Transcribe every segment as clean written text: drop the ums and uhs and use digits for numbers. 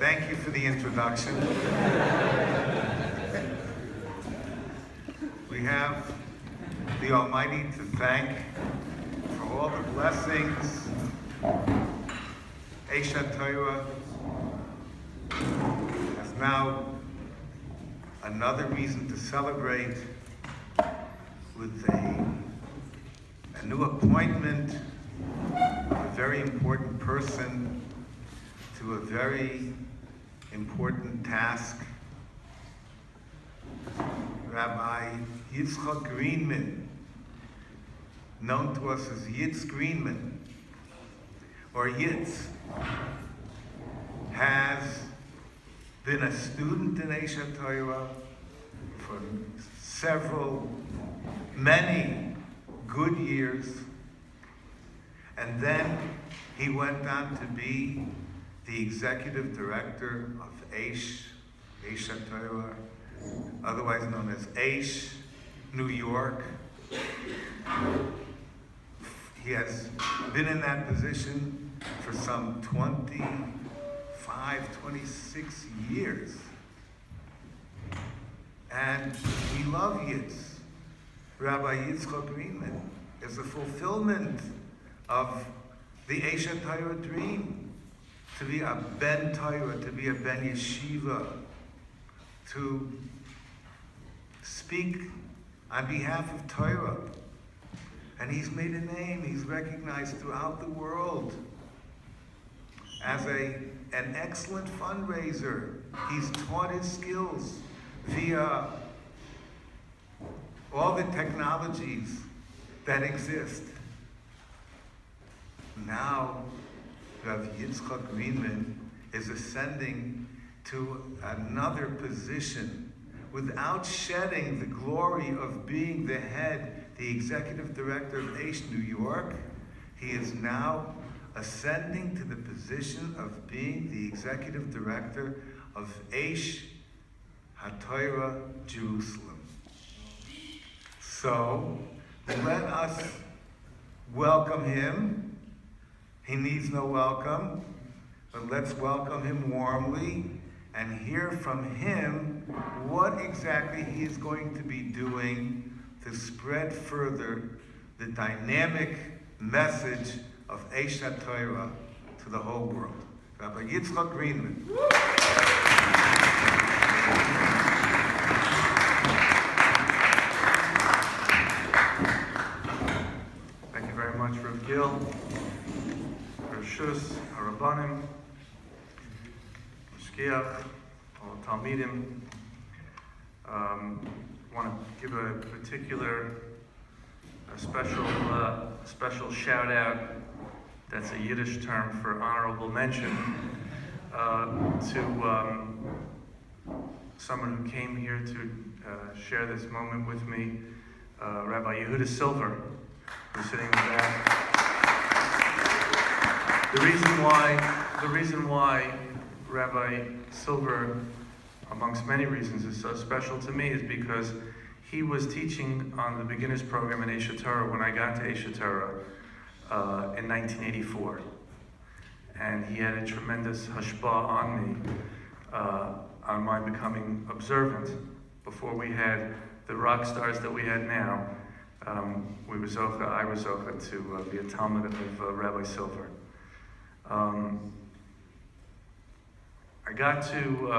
Thank you for the introduction. We have the Almighty to thank for all the blessings. Aish HaTorah has now another reason to celebrate with a new appointment of a very important person to a very important task. Rabbi Yitz Greenman, known to us as Yitz Greenman, or Yitz, has been a student in Aish HaTorah for many good years, and then he went on to be the executive director of Aish HaTorah, otherwise known as Aish, New York. He has been in that position for some 26 years. And we love Yitz. Rabbi Yitzchak Greenman is a fulfillment of the Aish HaTorah dream, to be a ben Torah, to be a ben yeshiva, to speak on behalf of Torah. And he's made a name. He's recognized throughout the world as an excellent fundraiser. He's taught his skills via all the technologies that exist. Now, Rabbi Yitzchak Greenman is ascending to another position without shedding the glory of being the head, the executive director of Aish New York. He is now ascending to the position of being the executive director of Aish HaTorah Jerusalem. So, let us welcome him. He needs no welcome, but let's welcome him warmly and hear from him what exactly he is going to be doing to spread further the dynamic message of Aish HaTorah to the whole world. Rabbi Yitzchak Greenman. Thank you very much, Rav Gil. Shus, Rabbanim, Shkiach, all Talmidim. Want to give a particular, special shout out. That's a Yiddish term for honorable mention to someone who came here to share this moment with me, Rabbi Yehuda Silver, who's sitting in the back. The reason why Rabbi Silver, amongst many reasons, is so special to me is because he was teaching on the beginners program in Aish HaTorah when I got to Aish HaTorah in 1984. And he had a tremendous hashpah on me, on my becoming observant. Before we had the rock stars that we had now, I was zocha to be a talmid of Rabbi Silver. I got to,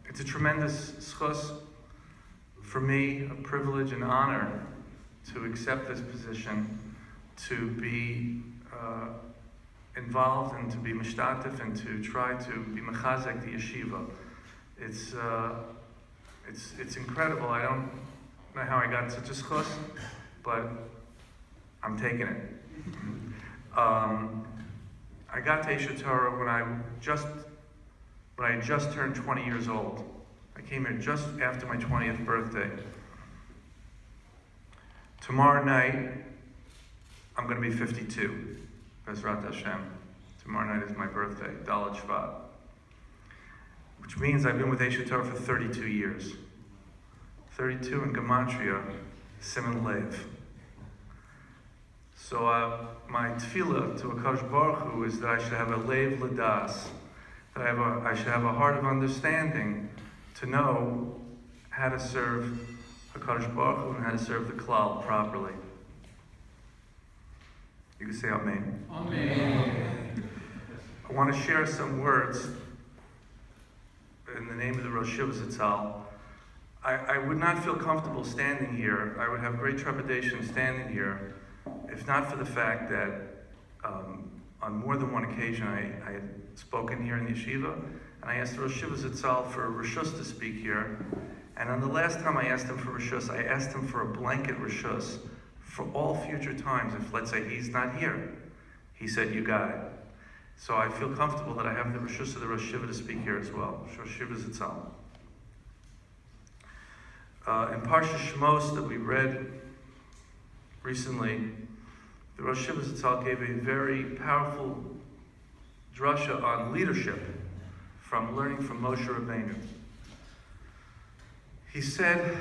it's a tremendous schus for me, a privilege and honor to accept this position, to be involved and to be mishtatif and to try to be mechazek the yeshiva. It's incredible. I don't know how I got such a schus, but I'm taking it. I got to Aish HaTorah when I had just turned 20 years old. I came here just after my 20th birthday. Tomorrow night, I'm going to be 52. Bezrat Hashem. Tomorrow night is my birthday, Daled Shvat. Which means I've been with Aish HaTorah for 32 years. 32 in Gematria, Siman Lev. So my tefillah to HaKadosh Baruch Hu is that I should have a Lev Ladas, that I should have a heart of understanding to know how to serve HaKadosh Baruch Hu and how to serve the Klal properly. You can say Amen. Amen. I want to share some words in the name of the Rosh Yeshiva Zatzal. I would not feel comfortable standing here. I would have great trepidation standing here, if not for the fact that on more than one occasion I had spoken here in the yeshiva, and I asked the Rosh Yeshiva Zatzal for Rishus to speak here. And on the last time I asked him for Rishus, I asked him for a blanket Rishus for all future times. If, let's say, he's not here, he said, you got it. So I feel comfortable that I have the Rishus of the Rosh Yeshiva to speak here as well. Rosh Yeshiva Zatzal. In Parsha Shmos that we read recently, the Rosh Yeshiva Zatzal gave a very powerful drasha on leadership from learning from Moshe Rabbeinu. He said,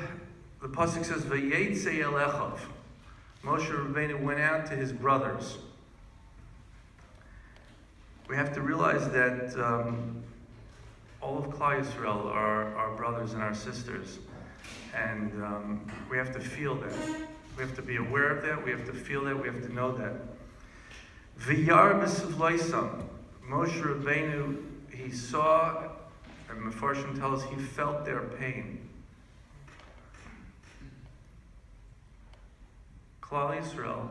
the pasuk says, "Vayetze el Echav." Moshe Rabbeinu went out to his brothers. We have to realize that all of Klal Yisrael are our brothers and our sisters, and we have to feel that. We have to be aware of that. We have to feel that. We have to know that. V'yar b'sivloisam. Moshe Rabbeinu, he saw, and Mefarshim tell us, he felt their pain. Klal Yisrael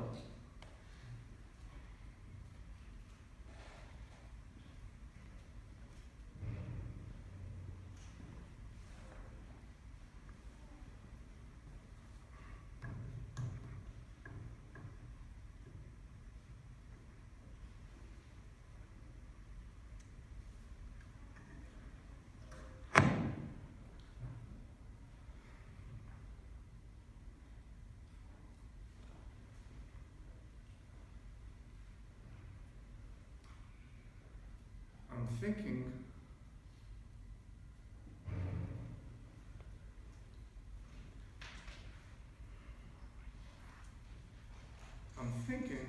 I'm thinking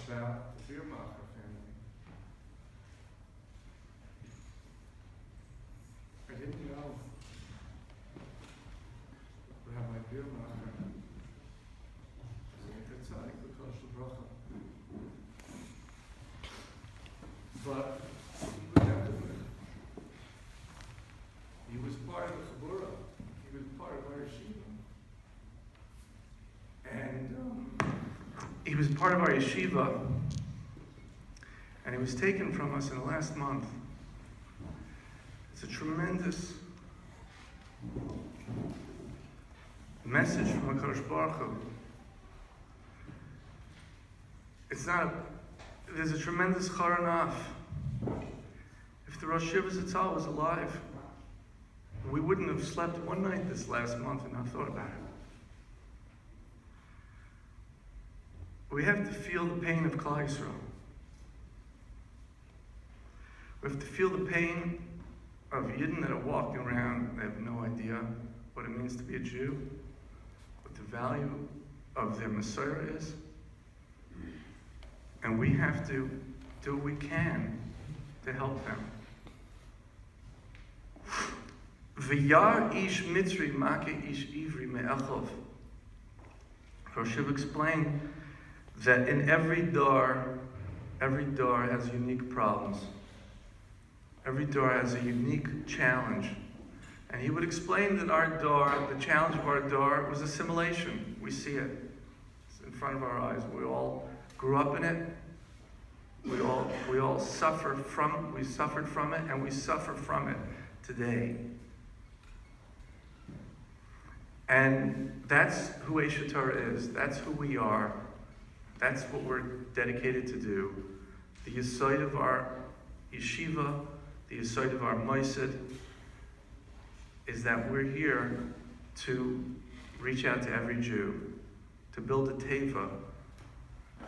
about the Biermacher family. I didn't know Rabbi Biermacher was a tzaddik b'kosher bracha. But he was part of the Chabura. He was part of our yeshiva. And he was part of our yeshiva, and he was taken from us in the last month. It's a tremendous message from HaKadosh Baruch Hu. There's a tremendous charanaf. If the Rosh Yeshiva Zatzal was alive, we wouldn't have slept one night this last month and not thought about it. We have to feel the pain of Klal Yisrael. We have to feel the pain of Yidden that are walking around. They have no idea what it means to be a Jew, what the value of their Messiah is. And we have to do what we can to help them. V'yar ish mitzri make ish ivri me'echov. Rosh Yeshiva explained that in every door has unique problems. Every door has a unique challenge. And he would explain that our door, the challenge of our door, was assimilation. We see it. It's in front of our eyes. We all grew up in it. We all suffered from it, and we suffer from it today. And that's who HaTorah is. That's who we are. That's what we're dedicated to do. The yesod of our yeshiva, the yesod of our mosid, is that we're here to reach out to every Jew, to build a teva.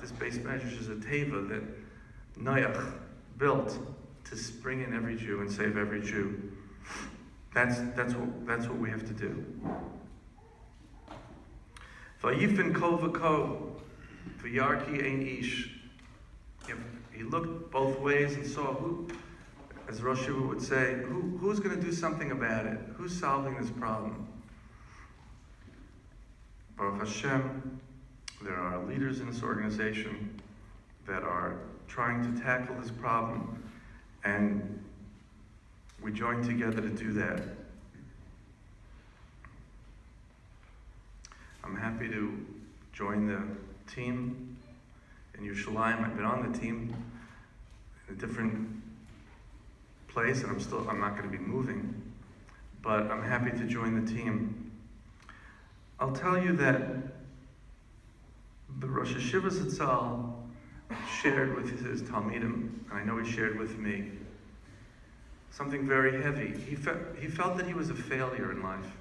This base measure is a teva that Noach built to bring in every Jew and save every Jew. That's what we have to do. Vayifin kol v'kol, v'yarki ein ish. He looked both ways and saw who, as Rosh Yeshiva would say, who's going to do something about it? Who's solving this problem? Baruch Hashem, there are leaders in this organization that are trying to tackle this problem, and we join together to do that. I'm happy to join the team in Yerushalayim. I've been on the team in a different place, and I'm not going to be moving, but I'm happy to join the team. I'll tell you that the Rosh Yeshiva Zatzal shared with his Talmidim, and I know he shared with me, something very heavy. He felt that he was a failure in life.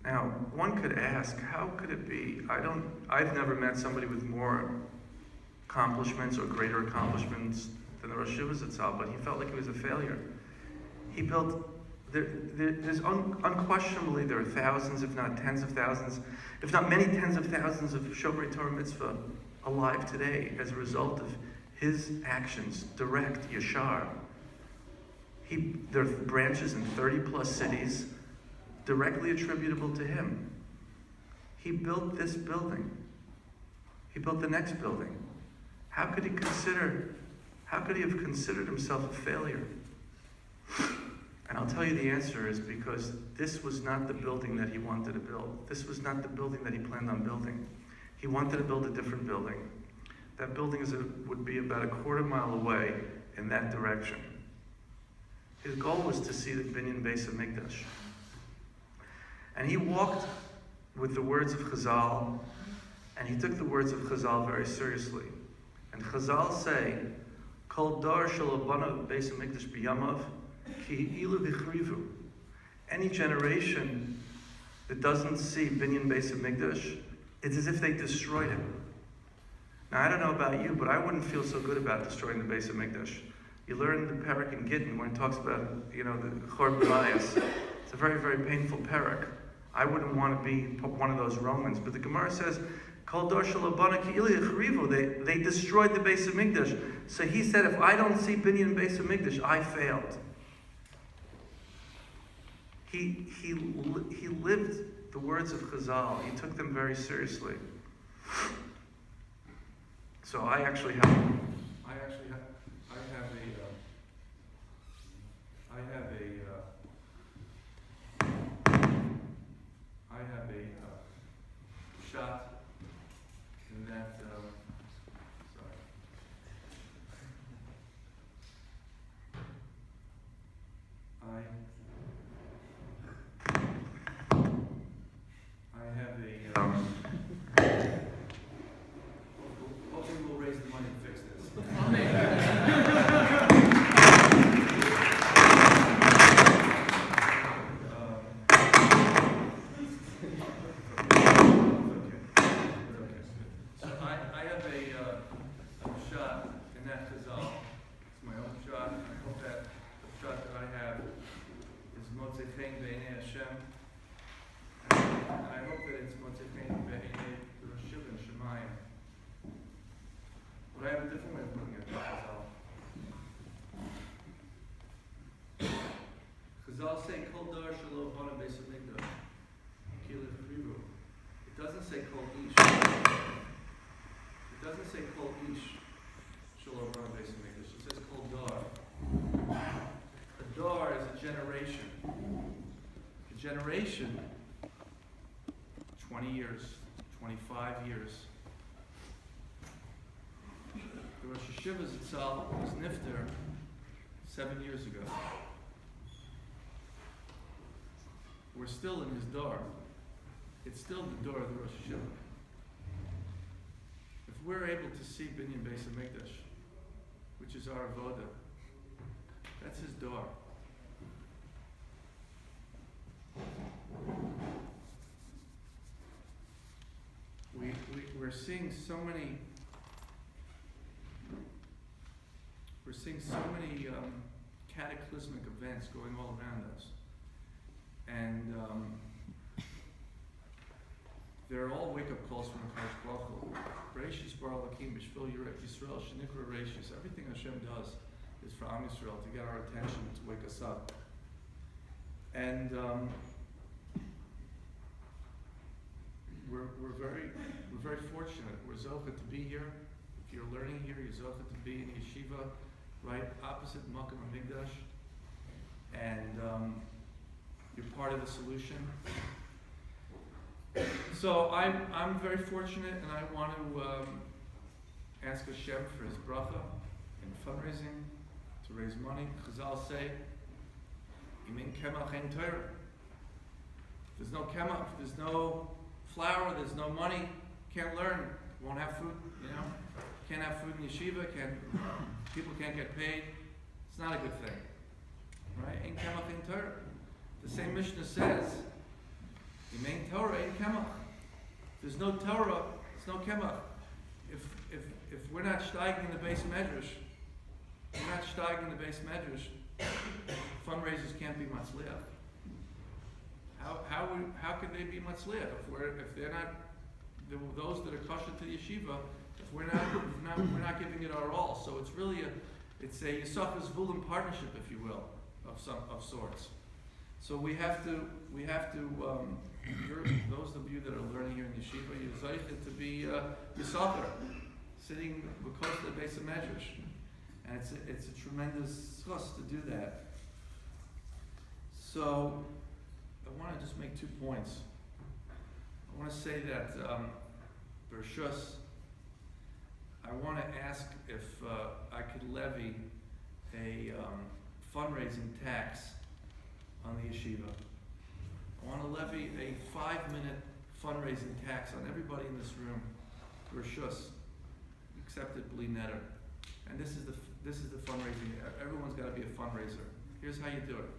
Now, one could ask, how could it be? I've never met somebody with more accomplishments or greater accomplishments than the Rosh Yeshiva Zatzal, but he felt like he was a failure. He built, there's unquestionably, there are thousands, if not tens of thousands, if not many tens of thousands of Shomerei Torah Mitzvah alive today as a result of his actions, direct, yashar. There are branches in 30 plus cities directly attributable to him. He built this building. He built the next building. How could he have considered himself a failure? And I'll tell you the answer is because this was not the building that he wanted to build. This was not the building that he planned on building. He wanted to build a different building. That building would be about a quarter mile away in that direction. His goal was to see the Binyan Beis HaMikdash. And he walked with the words of Chazal, and he took the words of Chazal very seriously. And Chazal say, Kol dar shel abana Beis HaMikdash b'yamav, ki ilu v'chrivu. Any generation that doesn't see Binyan Beis HaMikdash, it's as if they destroyed it. Now, I don't know about you, but I wouldn't feel so good about destroying the Beis HaMikdash. You learn the parak in Gittin when it talks about, the Chorban Bayis. It's a very, very painful parak. I wouldn't want to be one of those Romans. But the Gemara says, Kol dor shel abana ki ilu v'chrivu. They destroyed the Beis HaMikdash. So he said, if I don't see Binyan Beis HaMikdash, I failed. He lived the words of Chazal. He took them very seriously. So I actually have a shot in that. I have a. Hopefully, we'll raise the money to fix this. But I have a different way of looking at Chazal. Chazal say, Kol dar shelo bana Beis HaMikdash, ki ilu v'chrivu. It doesn't say Kol ish. It doesn't say Kol ish shelo bana Beis HaMikdash. It says Kol dar. A dar is a generation. A generation, 20 years, 25 years. The Rosh Yeshiva Zatzal was nifter 7 years ago. We're still in his door. It's still the door of the Rosh Yeshiva. If we're able to see Binyan Beis HaMikdash, which is our avoda, that's his door. We're seeing so many. We're seeing so many cataclysmic events going all around us, and they're all wake-up calls from the Kadosh Baruch Hu. Bereshis Bar Lakim, Bishvil Yisrael, Shenikra Reshis. Everything Hashem does is for Am Yisrael, to get our attention, to wake us up. And we're very fortunate. We're zochet to be here. If you're learning here, you're zochet to be in yeshiva, right opposite Makom HaMikdash, and you're part of the solution. So I'm very fortunate, and I want to ask Hashem for His bracha in fundraising to raise money. Chazal say, "Imin kemach ein Torah." There's no kemach, there's no flour, there's no money. Can't learn, won't have food. Can't have food in yeshiva. People can't get paid. It's not a good thing, right? Ein kemach ein Torah. The same Mishnah says, "Imein Torah ein kemach." There's no Torah, there's no kemach. If we're not steiging in the base medrash, fundraisers can't be matzliach. How could they be matzliach if they're not those that are kosher to the yeshiva? If we're not giving it our all, so it's really a Yisachar Zvulun partnership, if you will, of sorts. So we have to. Those of you that are learning here in yeshiva, you're zeichet to be Yisachar, sitting close to the base of medrash, and it's a tremendous chus to do that. So I want to just make 2 points. I want to say that Bershus, I want to ask if I could levy a fundraising tax on the yeshiva. I want to levy a 5-minute fundraising tax on everybody in this room. Bershus, accepted bli netter. And this is the fundraising. Everyone's got to be a fundraiser. Here's how you do it.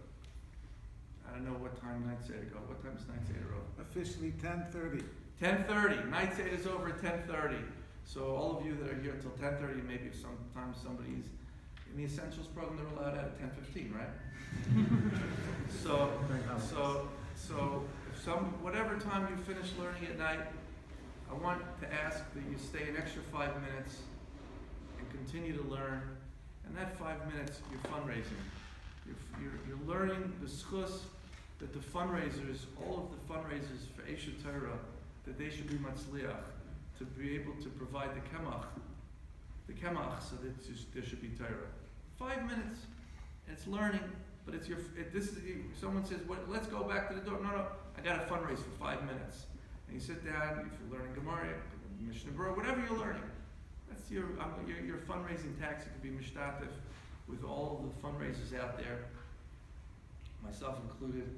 I don't know what time Night Seder go. What time is Night Seder over? Officially 10:30. 10:30. Night Seder is over at 10:30. So all of you that are here till 10:30, maybe if sometimes somebody's in the Essentials program, they're allowed out at 10:15, right? So if whatever time you finish learning at night, I want to ask that you stay an extra 5 minutes and continue to learn. And that 5 minutes, you're fundraising. You're learning the schus that the fundraisers, all of the fundraisers for HaTorah, that they should be matzliach, to be able to provide the kemach, so that there should be Torah. 5 minutes, and it's learning, but it's someone says, let's go back to the door. No, I got to fundraise for 5 minutes. And you sit down, if you're learning Gemara, Mishnah Berurah, whatever you're learning, that's your fundraising tax. It could be mishtatif with all of the fundraisers out there, myself included,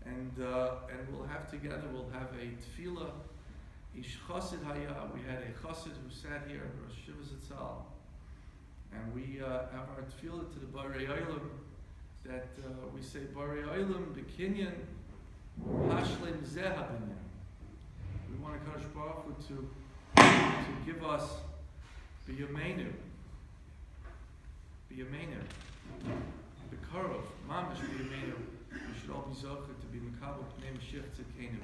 and we'll have a tefillah. Ish chassid haya. We had a chassid who sat here, Rosh Shiva Zatzal, and we have our tefillah to the Borei Olam, that we say Borei Olam b'kinyan hashlim zeh habinyan. We want HaKadosh Baruch Hu to give us b'yameinu, b'karov, mamash b'yameinu. We should all be zocher to be mekabel pnei Mashiach tzidkenu.